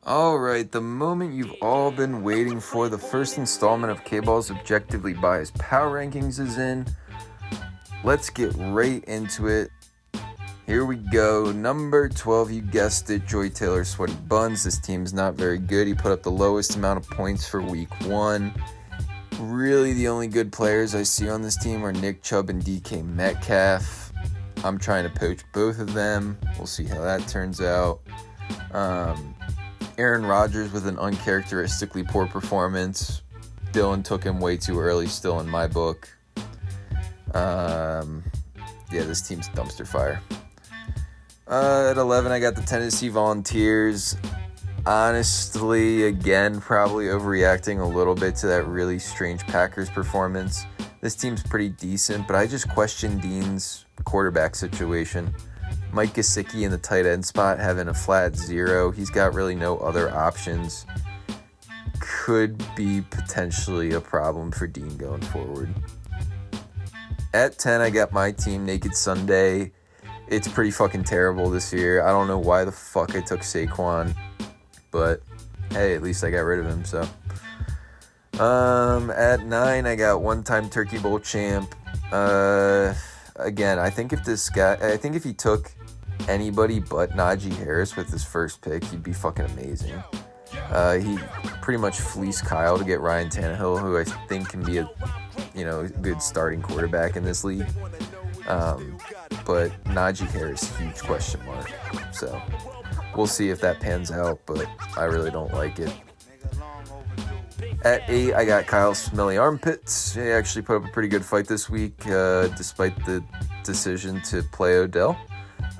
All right, the moment you've all been waiting for, the first installment of K-Ball's Objectively Biased Power Rankings is in. Let's get right into it. Here we go. Number 12, you guessed it, Joy Taylor Sweaty Buns. This team's not very good. He put up the lowest amount of points for week 1. Really, the only good players I see on this team are Nick Chubb and DK Metcalf. I'm trying to poach both of them. We'll see how that turns out. Aaron Rodgers with an uncharacteristically poor performance. Dylan took him way too early still in my book. This team's dumpster fire. At 11, I got the Tennessee Volunteers. Honestly, again, probably overreacting a little bit to that really strange Packers performance. This team's pretty decent, but I just question Dean's quarterback situation. Mike Gesicki in the tight end spot having a flat 0. He's got really no other options. Could be potentially a problem for Dean going forward. At 10, I got my team, Naked Sunday. It's pretty fucking terrible this year. I don't know why the fuck I took Saquon, but hey, at least I got rid of him, so. At 9, I got one-time Turkey Bowl champ. Again, I think if he took anybody but Najee Harris with his first pick, he'd be fucking amazing. He pretty much fleeced Kyle to get Ryan Tannehill, who I think can be a good starting quarterback in this league. But Najee Harris, huge question mark. So we'll see if that pans out, but I really don't like it. At 8, I got Kyle Smelly Armpits. He actually put up a pretty good fight this week, despite the decision to play Odell.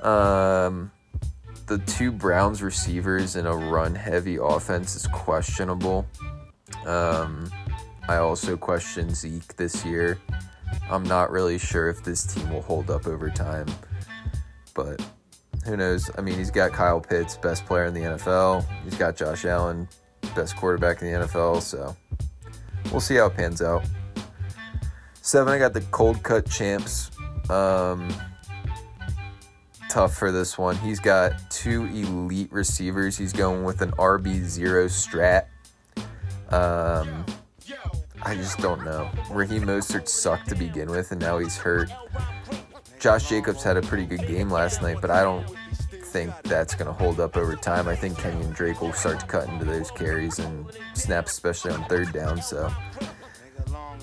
The 2 Browns receivers in a run-heavy offense is questionable. I also question Zeke this year. I'm not really sure if this team will hold up over time, but who knows? I mean, he's got Kyle Pitts, best player in the NFL. He's got Josh Allen, best quarterback in the NFL, so we'll see how it pans out. 7, I got the Cold Cut Champs. Tough for this one. He's got 2 elite receivers. He's going with an RB0 strat. I just don't know. Raheem Mostert sucked to begin with, and now he's hurt. Josh Jacobs had a pretty good game last night, but I don't think that's going to hold up over time. I think Kenyon Drake will start to cut into those carries and snaps, especially on third down. So,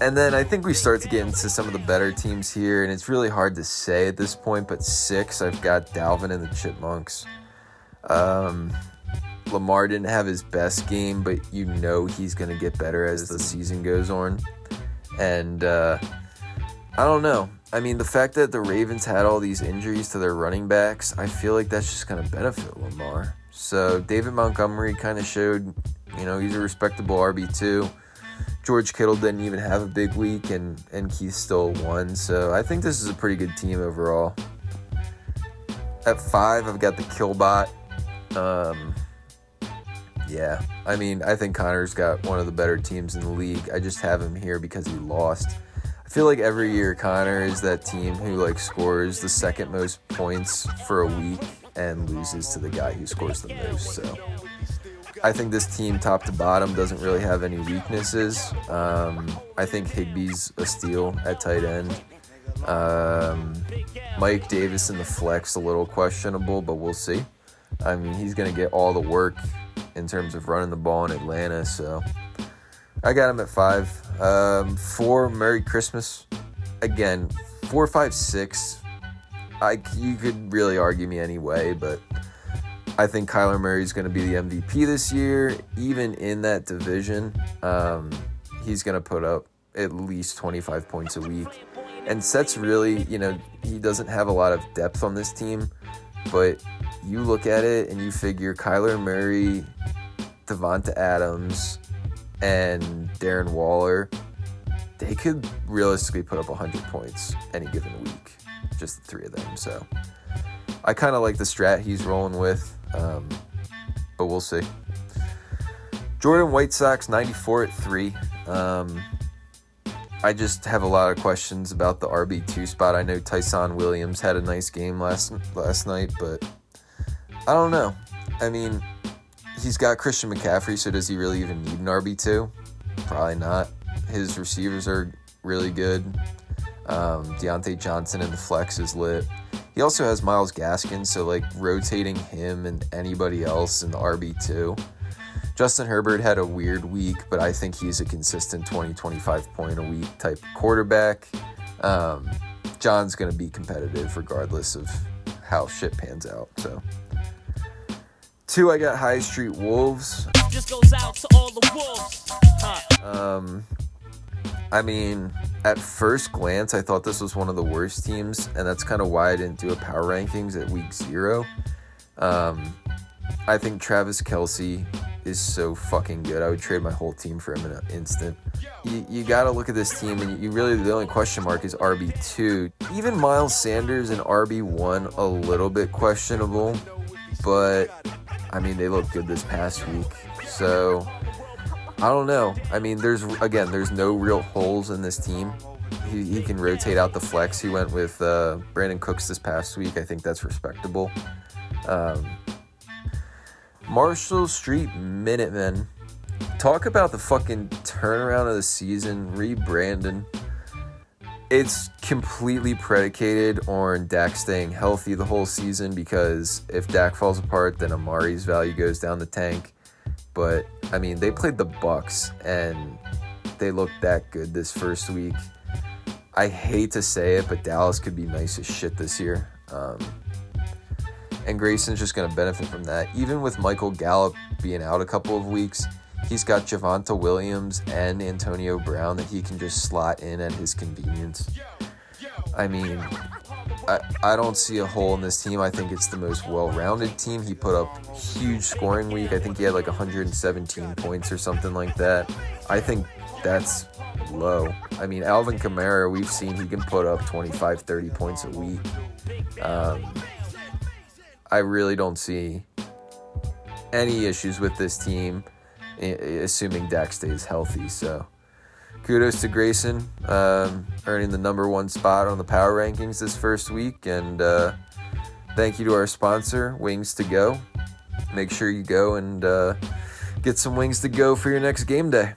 and then I think we start to get into some of the better teams here, and it's really hard to say at this point, but 6, I've got Dalvin and the Chipmunks. Lamar didn't have his best game, but he's going to get better as the season goes on. And I don't know. I mean, the fact that the Ravens had all these injuries to their running backs, I feel like that's just going to benefit Lamar. So David Montgomery kind of showed, he's a respectable RB2. George Kittle didn't even have a big week, and Keith still won. So I think this is a pretty good team overall. At 5, I've got the Killbot. I think Connor's got one of the better teams in the league. I just have him here because he lost. I feel like every year Connor is that team who scores the second most points for a week and loses to the guy who scores the most. So I think this team top to bottom doesn't really have any weaknesses. I think Higbee's a steal at tight end. Mike Davis in the flex, a little questionable, but we'll see. I mean, he's going to get all the work in terms of running the ball in Atlanta, so I got him at 5. 4, Merry Christmas. Again, 4, 5, 6. You could really argue me anyway, but I think Kyler Murray's going to be the MVP this year. Even in that division, he's going to put up at least 25 points a week. And Seth's really, he doesn't have a lot of depth on this team, but you look at it and you figure Kyler Murray, Devonta Adams, and Darren Waller, they could realistically put up 100 points any given week, just the 3 of them. So I kind of like the strat he's rolling with, but we'll see. Jordan White Sox, 94 at 3. I just have a lot of questions about the RB2 spot. I know Tyson Williams had a nice game last night, but I don't know. I mean, He's got Christian McCaffrey, so does he really even need an RB2? Probably not. His receivers are really good. Deontay Johnson in the flex is lit. He also has Myles Gaskin, so like rotating him and anybody else in the RB2. Justin Herbert had a weird week, but I think he's a consistent 20-25 point a week type quarterback. John's going to be competitive regardless of how shit pans out. So 2, I got High Street Wolves. Just goes out to all the wolves. I mean, at first glance, I thought this was one of the worst teams, and that's kind of why I didn't do a power rankings at week 0. I think Travis Kelce is so fucking good. I would trade my whole team for him in an instant. You got to look at this team, and you really, the only question mark is RB2. Even Miles Sanders and RB1, a little bit questionable, but I mean, they look good this past week. So I don't know. I mean, there's no real holes in this team. He can rotate out the flex. He went with Brandon Cooks this past week. I think that's respectable. Marshall Street Minutemen. Talk about the fucking turnaround of the season, rebranding. It's completely predicated on Dak staying healthy the whole season, because if Dak falls apart, then Amari's value goes down the tank. But, I mean, they played the Bucks, and they looked that good this first week. I hate to say it, but Dallas could be nice as shit this year. And Grayson's just going to benefit from that. Even with Michael Gallup being out a couple of weeks, he's got Javonte Williams and Antonio Brown that he can just slot in at his convenience. I mean, I don't see a hole in this team. I think it's the most well-rounded team. He put up huge scoring week. I think he had like 117 points or something like that. I think that's low. I mean, Alvin Kamara, we've seen he can put up 25, 30 points a week. I really don't see any issues with this team, assuming Dak stays healthy. So kudos to Grayson, earning the number 1 spot on the power rankings this first week. And thank you to our sponsor, Wings to Go. Make sure you go and get some Wings to Go for your next game day.